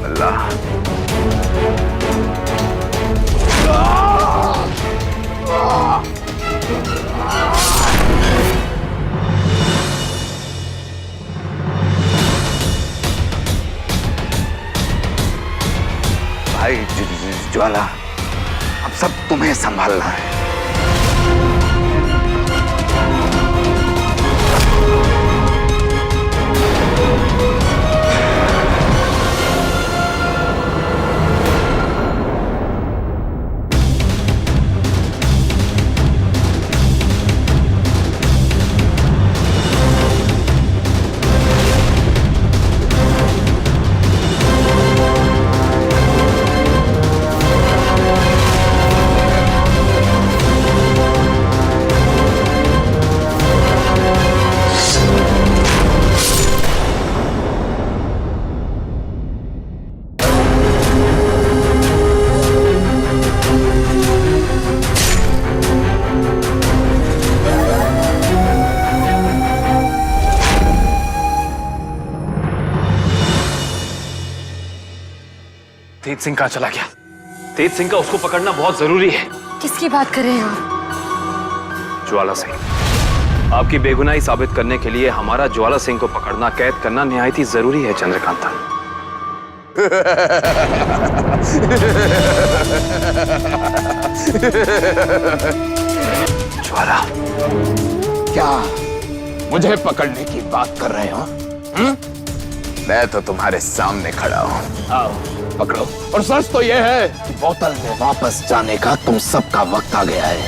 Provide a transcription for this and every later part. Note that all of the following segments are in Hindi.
अल्लाह। भाई ज्वाला, अब सब तुम्हें संभालना है। तेज सिंह कहां चला गया? तेज सिंह का उसको पकड़ना बहुत जरूरी है। किसकी बात कर रहे हैं आप? ज्वाला सिंह। आपकी बेगुनाही साबित करने के लिए हमारा ज्वाला सिंह को पकड़ना, कैद करना निहायत ही जरूरी है चंद्रकांता। ज्वाला, क्या मुझे पकड़ने की बात कर रहे हो? मैं तो तुम्हारे सामने खड़ा हूं। आओ पकड़ो। और सच तो यह है कि बोतल में वापस जाने का तुम सबका वक्त आ गया है।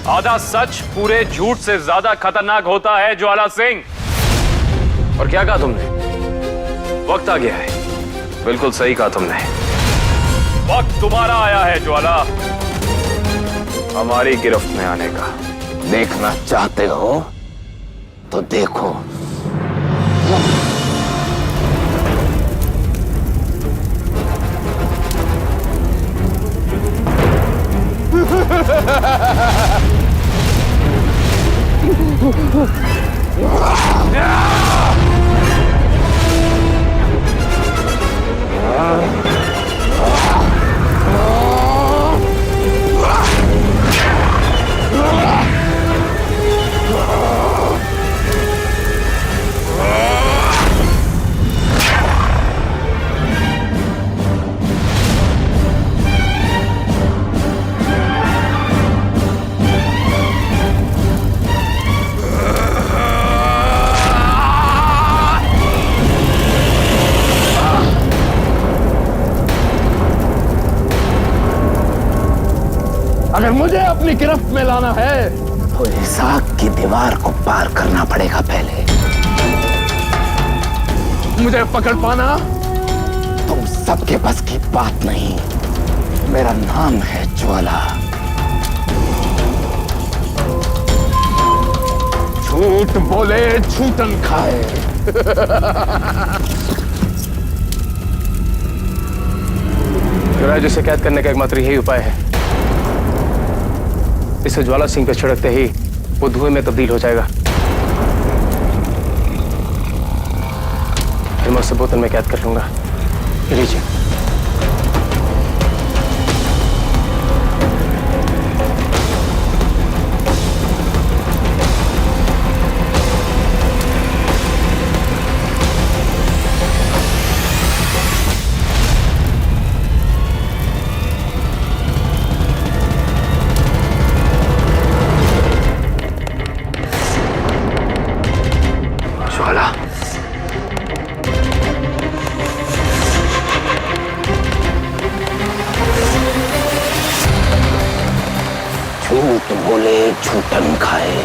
आधा सच पूरे झूठ से ज्यादा खतरनाक होता है ज्वाला सिंह। और क्या कहा तुमने? वक्त आ गया है। बिल्कुल सही कहा तुमने। वक्त तुम्हारा आया है ज्वाला, हमारी गिरफ्त में आने का। देखना चाहते हो तो देखो। अगर मुझे अपनी गिरफ्त में लाना है तो इस आग की दीवार को पार करना पड़ेगा पहले। मुझे पकड़ पाना तुम सबके बस की बात नहीं। मेरा नाम है ज्वाला। झूठ बोले झूठन खाए। राजू से कैद करने का एकमात्र यही उपाय है। इसे ज्वाला सिंह पे छिड़कते ही वो धुएं में तब्दील हो जाएगा। फिर मैं उसे बोतल में कैद कर लूंगा। लीजिए। झूठ बोले झूठन खाए,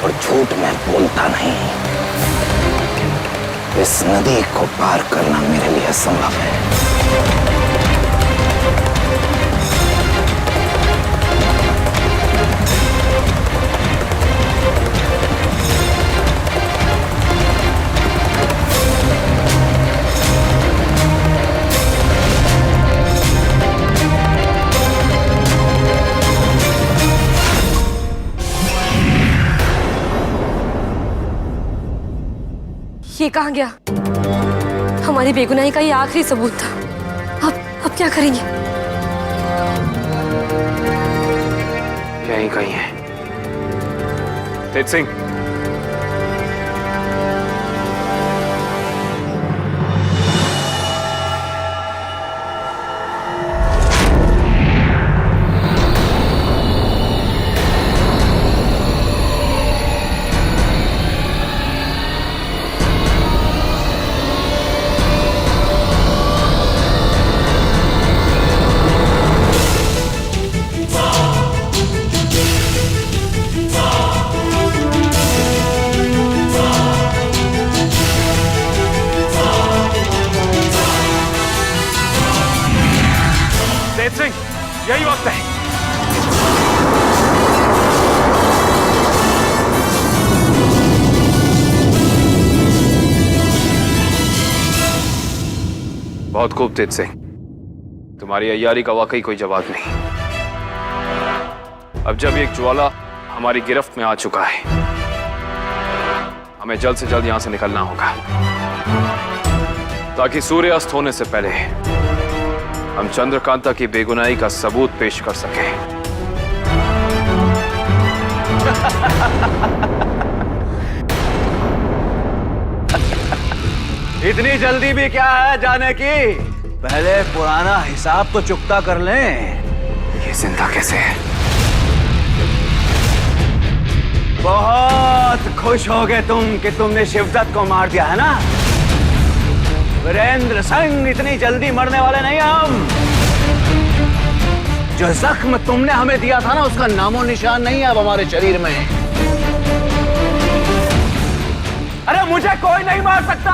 और झूठ मैं बोलता नहीं। इस नदी को पार करना मेरे लिए असंभव है। ये कहाँ गया? हमारी बेगुनाही का ये आखिरी सबूत था। अब क्या करेंगे? यहीं कहीं है। तेज सिंह, तेज सिंह, यही वक्त है। बहुत खूब तेज सिंह, तुम्हारी अय्यारी का वाकई कोई जवाब नहीं। अब जब एक ज्वाला हमारी गिरफ्त में आ चुका है, हमें जल्द से जल्द यहां से निकलना होगा ताकि सूर्य अस्त होने से पहले हम चंद्रकांता की बेगुनाही का सबूत पेश कर सकें। इतनी जल्दी भी क्या है जाने की? पहले पुराना हिसाब तो चुकता कर लें। ये जिंदा कैसे है? बहुत खुश हो गए तुम कि तुमने शिवदत्त को मार दिया है ना? वीरेंद्र सिंह, इतनी जल्दी मरने वाले नहीं हम। जो जख्म तुमने हमें दिया था ना, उसका नामो निशान नहीं है अब हमारे शरीर में। अरे मुझे कोई नहीं मार सकता।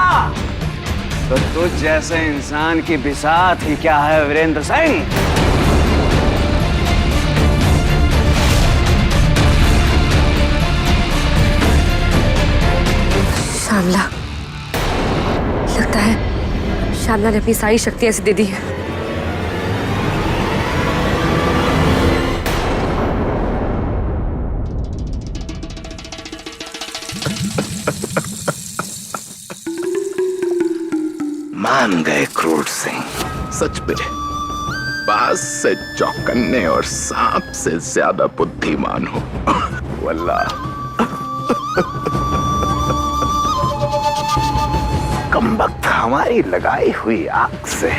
तो तुझ जैसे इंसान की बिसात ही क्या है वीरेंद्र सिंह? श्यामला, लगता है श्यामला ने अपनी सारी शक्ति ऐसे दे दी है। मान गए क्रूर सिंह, सच में बाज से चौकन्ने और सांप से ज्यादा बुद्धिमान हो। वल्लाह कमबख्त हमारी लगाई हुई आग से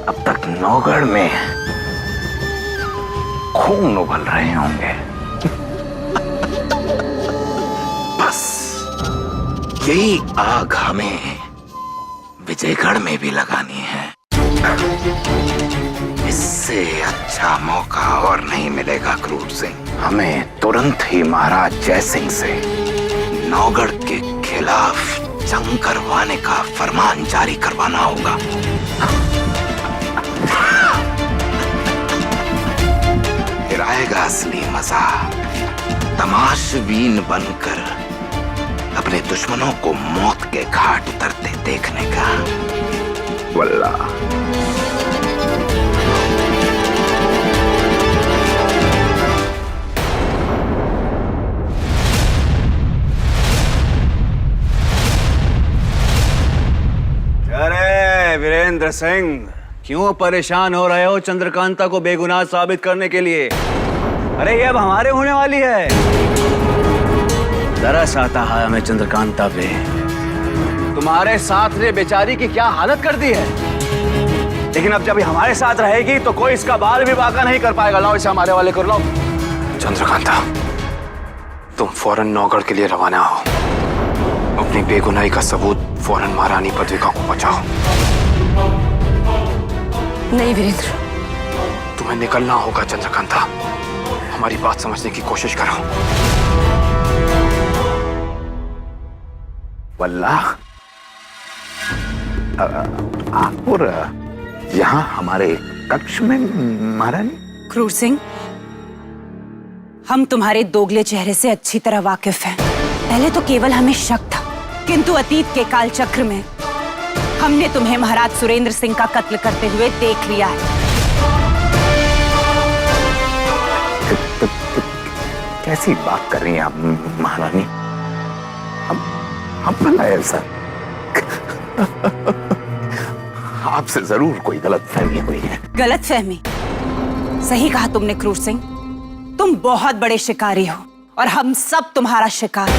अब तक नौगढ़ में खून उबल रहे होंगे। बस यही आग हमें विजयगढ़ में भी लगानी है। इससे अच्छा मौका और नहीं मिलेगा क्रूर सिंह। हमें तुरंत ही महाराज जयसिंह से नौगढ़ के खिलाफ जंग करवाने का फरमान जारी करवाना होगा। फिर आएगा असली मजा, तमाशबीन बनकर अपने दुश्मनों को मौत के घाट उतरते देखने का। वल्लाह अरे वीरेंद्र सिंह, क्यों परेशान हो रहे हो चंद्रकांता को बेगुनाह साबित करने के लिए? अरे ये अब हमारे होने वाली है। तरस आता है हमें चंद्रकांता पे। तुम्हारे साथ ने बेचारी की क्या हालत कर दी है, लेकिन अब जब ये हमारे साथ रहेगी तो कोई इसका बाल भी बाका नहीं कर पाएगा। लाओ इसे हमारे वाले कर लो। चंद्रकांता, तुम फौरन नौगढ़ के लिए रवाना हो। अपनी बेगुनाही का सबूत फौरन महारानी पदविका को पहुंचाओ। नहीं वीरेंद्र, तुम्हें निकलना होगा चंद्रकांता। हमारी बात समझने की कोशिश करो। वल्लाह आप और यहाँ हमारे कक्ष में महारानी। क्रूर सिंह, हम तुम्हारे दोगले चेहरे से अच्छी तरह वाकिफ हैं। पहले तो केवल हमें शक था, किंतु अतीत के काल चक्र में हमने तुम्हें महाराज सुरेंद्र सिंह का कत्ल करते हुए देख लिया है। कैसी बात कर रही हैं आप महारानी? हम भला ऐसा आपसे जरूर कोई गलतफहमी हुई है। गलतफहमी? सही कहा तुमने क्रूर सिंह, तुम बहुत बड़े शिकारी हो और हम सब तुम्हारा शिकार।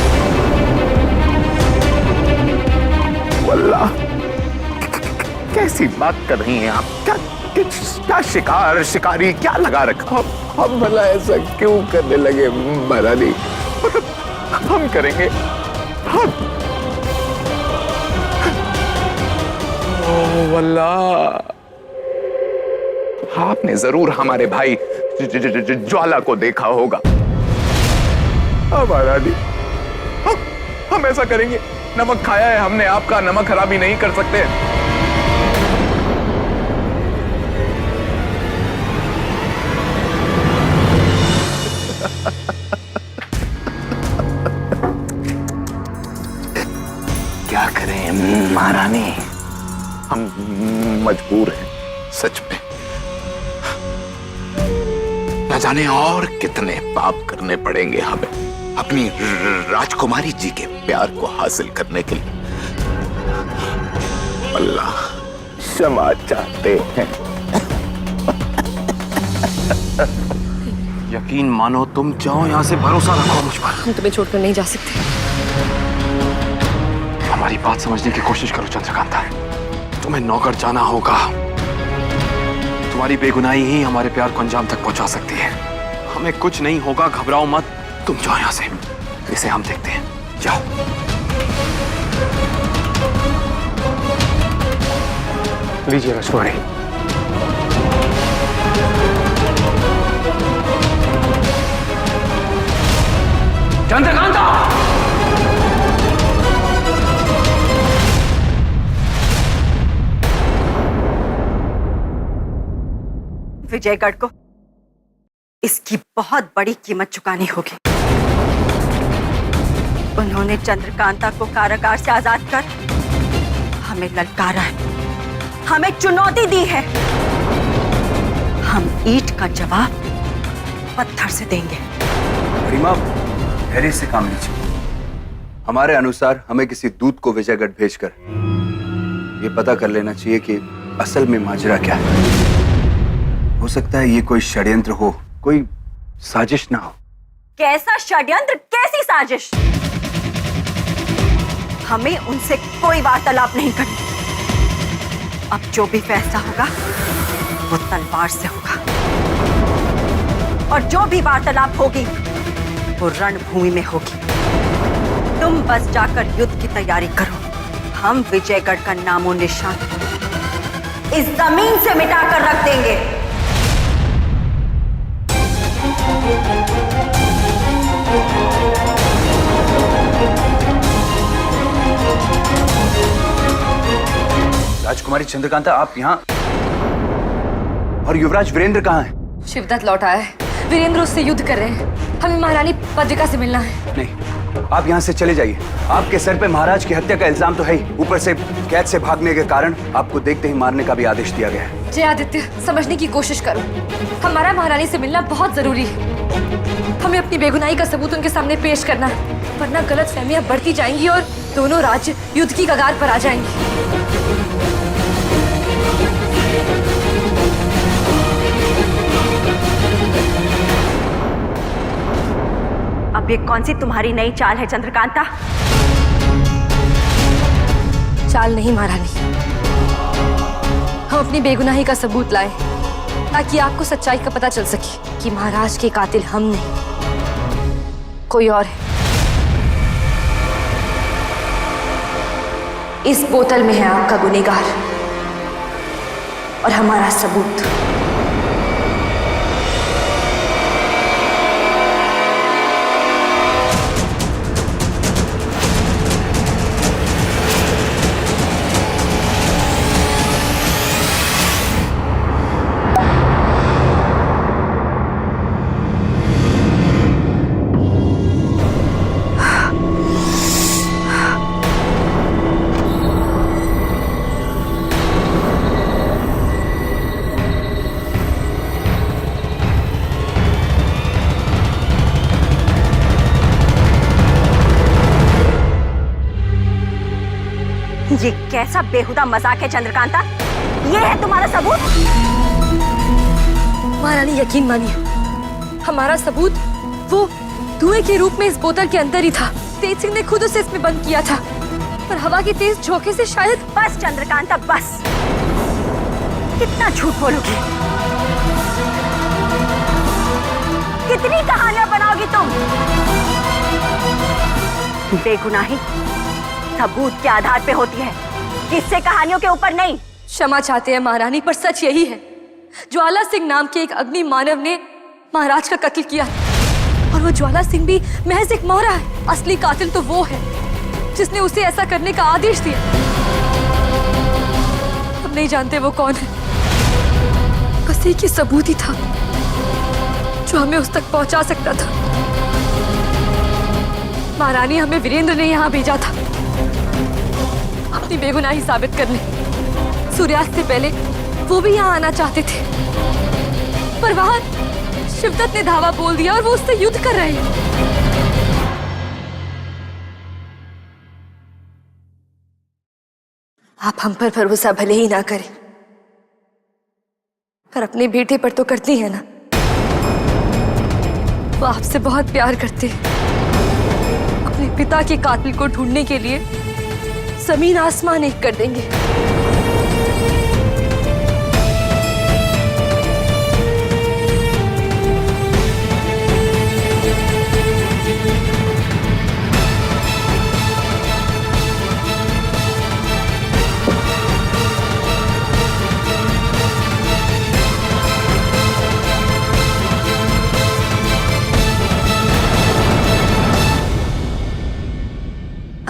वल्लाह, कैसी बात कर रही हैं आप? क्या शिकार शिकारी क्या लगा रखा? हम भला ऐसा क्यों करने लगे महारानी? हम करेंगे, हम। ओह वल्लाह, आपने जरूर हमारे भाई ज्वाला को देखा होगा। महारानी, हम ऐसा करेंगे। नमक खाया है हमने आपका, नमक खराबी नहीं कर सकते। क्या करें महारानी, हम मजबूर हैं सच में। न जाने और कितने पाप करने पड़ेंगे हमें अपनी राजकुमारी जी के प्यार को हासिल करने के लिए। अल्लाह क्षमा चाहते हैं। यकीन मानो, तुम जाओ यहाँ से, भरोसा रखो मुझ पर। हम तुम्हें छोड़कर नहीं जा सकते। हमारी बात समझने की कोशिश करो चंद्रकांता, तुम्हें नौकर जाना होगा। तुम्हारी बेगुनाही ही हमारे प्यार को अंजाम तक पहुंचा सकती है। हमें कुछ नहीं होगा, घबराओ मत। तुम जाओ यहाँ से, इसे हम देखते हैं। जाओ। लीजिए राजकुमारी। चंद्रकांता! विजयगढ़ को इसकी बहुत बड़ी कीमत चुकानी होगी। उन्होंने चंद्रकांता को कारागार से आजाद कर हमें ललकारा है, हमें चुनौती दी है। हम ईंट का जवाब पत्थर से देंगे। गरिमा, धैर्य से काम लीजिए। हमारे अनुसार हमें किसी दूत को विजयगढ़ भेजकर ये पता कर लेना चाहिए कि असल में माजरा क्या है। हो सकता है ये कोई षड्यंत्र हो, कोई साजिश ना हो। कैसा षड्यंत्र, कैसी साजिश? हमें उनसे कोई वार्तालाप नहीं करनी। अब जो भी फैसला होगा वो तलवार से होगा, और जो भी वार्तालाप होगी वो रणभूमि में होगी। तुम बस जाकर युद्ध की तैयारी करो। हम विजयगढ़ का नामो निशान इस जमीन से मिटाकर रख देंगे। राजकुमारी चंद्रकांता, आप यहाँ? और युवराज वीरेंद्र कहाँ हैं? शिवदत्त लौट आया है, वीरेंद्र उससे युद्ध कर रहे हैं। हमें महारानी पद्रिका से मिलना है। नहीं, आप यहाँ से चले जाइए। आपके सर पे महाराज की हत्या का इल्जाम तो है ही, ऊपर से कैद से भागने के कारण आपको देखते ही मारने का भी आदेश दिया गया है। जय आदित्य, समझने की कोशिश करो। हमारा महारानी से मिलना बहुत जरूरी है। हमें अपनी बेगुनाही का सबूत उनके सामने पेश करना है, वरना गलतफहमियां बढ़ती जाएंगी और दोनों राज्य युद्ध की कगार पर आ जाएंगे। अब ये कौन सी तुम्हारी नई चाल है चंद्रकांता? चाल नहीं महारानी, हम अपनी बेगुनाही का सबूत लाए ताकि आपको सच्चाई का पता चल सके कि महाराज के कातिल हम नहीं, कोई और है। इस बोतल में है आपका गुनहगार और हमारा सबूत। ये कैसा बेहुदा मजाक है चंद्रकांता? ये है तुम्हारा सबूत? महारानी यकीन मानिए, हमारा सबूत वो धुएं के रूप में इस बोतल के अंदर ही था। तेज सिंह ने खुद उसे इसमें बंद किया था, पर हवा की तेज झोंके से शायद। बस चंद्रकांता बस, कितना झूठ बोलोगी? कितनी कहानियां बनाओगी तुम? बेगुनाही सबूत के आधार पे होती है, किससे कहानियों के ऊपर नहीं। क्षमा चाहते हैं महारानी, पर सच यही है, ज्वाला सिंह नाम के एक अग्नि मानव ने महाराज का कत्ल किया, और वो ज्वाला सिंह भी महज एक मोहरा है। असली कातिल तो वो है जिसने उसे ऐसा करने का आदेश दिया। हम नहीं जानते वो कौन है, बस एक ही सबूत ही था जो हमें उस तक पहुंचा सकता था। महारानी, हमें वीरेंद्र ने यहाँ भेजा था अपनी बेगुनाही साबित करने। सूर्यास्त से पहले वो भी यहाँ आना चाहते थे, पर वहां शिवदत्त ने धावा बोल दिया और वो उससे युद्ध कर रहे हैं। आप हम पर भरोसा भले ही ना करें, पर अपने बेटे पर तो करती है ना। वो आपसे बहुत प्यार करते हैं। अपने पिता के कातिल को ढूंढने के लिए जमीन आसमान एक कर देंगे।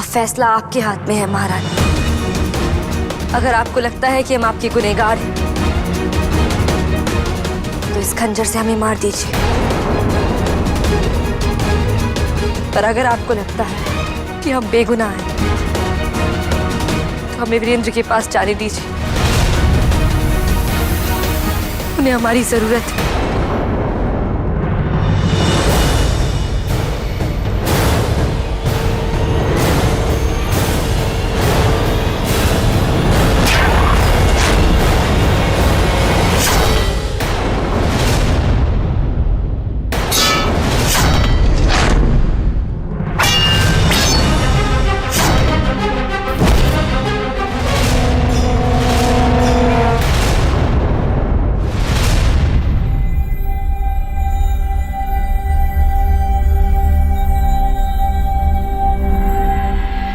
फैसला आपके हाथ में है महारानी। अगर आपको लगता है कि हम आपके गुनहगार हैं, तो इस खंजर से हमें मार दीजिए। पर अगर आपको लगता है कि हम बेगुनाह हैं, तो हमें वीरेंद्र के पास जाने दीजिए। उन्हें हमारी जरूरत है।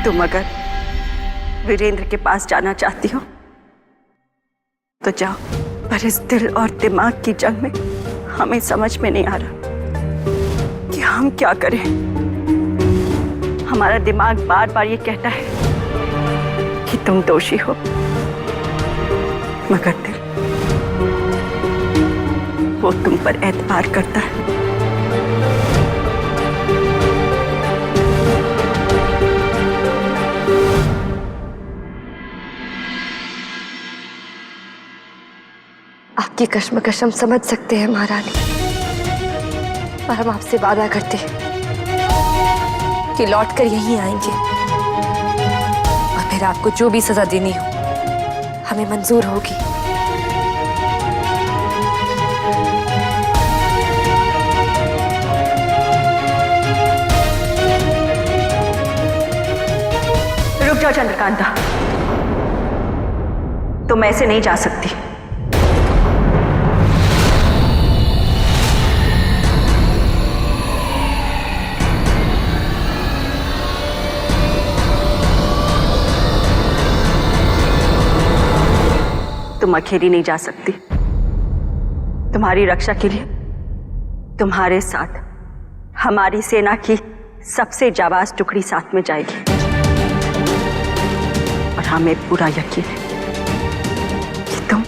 तुम अगर वीरेंद्र के पास जाना चाहती हो तो जाओ, पर इस दिल और दिमाग की जंग में हमें समझ में नहीं आ रहा कि हम क्या करें। हमारा दिमाग बार बार ये कहता है कि तुम दोषी हो, मगर दिल वो तुम पर एतबार करता है। आपकी कश्मकश हम समझ सकते हैं महारानी, पर हम आपसे वादा करते हैं कि लौटकर यहीं आएंगे, और फिर आपको जो भी सजा देनी हो हमें मंजूर होगी। रुक जाओ चंद्रकांता, तुम ऐसे नहीं जा सकती। तुम अकेली नहीं जा सकती। तुम्हारी रक्षा के लिए तुम्हारे साथ हमारी सेना की सबसे जाबाज टुकड़ी साथ में जाएगी, और हमें पूरा यकीन है कि तुम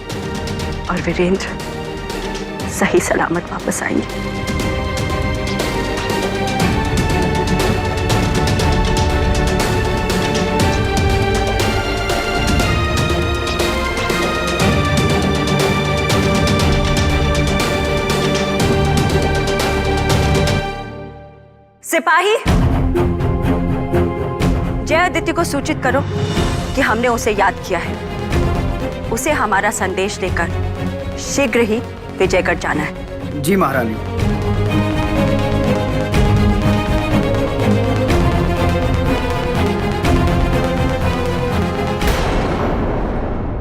और वीरेंद्र सही सलामत वापस आएंगे। सिपाही, जयादित्य को सूचित करो कि हमने उसे याद किया है। उसे हमारा संदेश देकर शीघ्र ही विजयगढ़ जाना है। जी महारानी।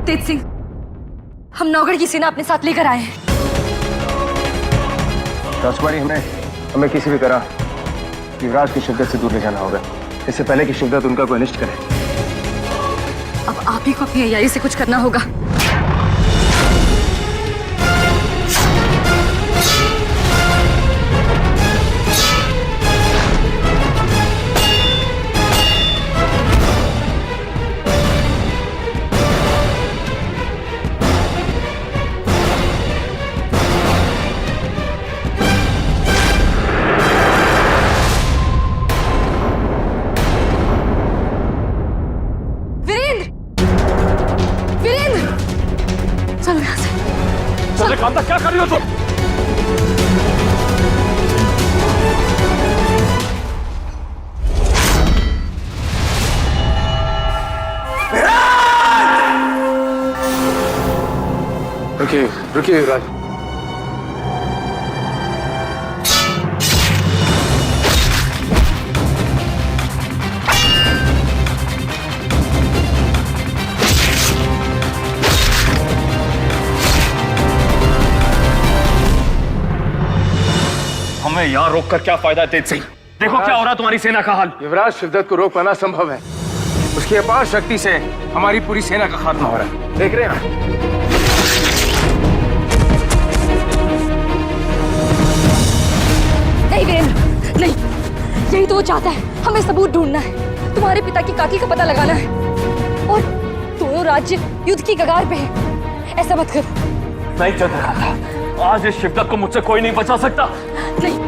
तेज सिंह, हम नौगढ़ की सेना अपने साथ लेकर आए हैं। राजकुमारी, हमें किसी भी तरह युवराज की शिद्दत से दूर ले जाना होगा, इससे पहले कि शिद्दत उनका कोई अनिष्ट करे। अब आप ही को अपनी अय्यारी से कुछ करना होगा। चलो यहाँ से। चंद्रकांता, क्या कर रही हो तुम? रुकिए रुकिए युवराज। हमें यहाँ रोककर क्या फायदा है तेज सिंह? देखो क्या हो रहा है तुम्हारी सेना का हाल। युवराज, शिद्दत को रोक पाना संभव है। उसकी अपार शक्ति से हमारी पूरी सेना का खात्मा हो रहा है, देख रहे हैं। नहीं वीरेंद्र, नहीं, यही तो वो चाहता है। हमें सबूत ढूंढना है, तुम्हारे पिता की काकी का पता लगाना है, और दोनों राज्य युद्ध की कगार पे है। ऐसा मत करो। नहीं चंद्रकांता, आज इस शिद्दत को मुझसे कोई नहीं बचा सकता। नहीं,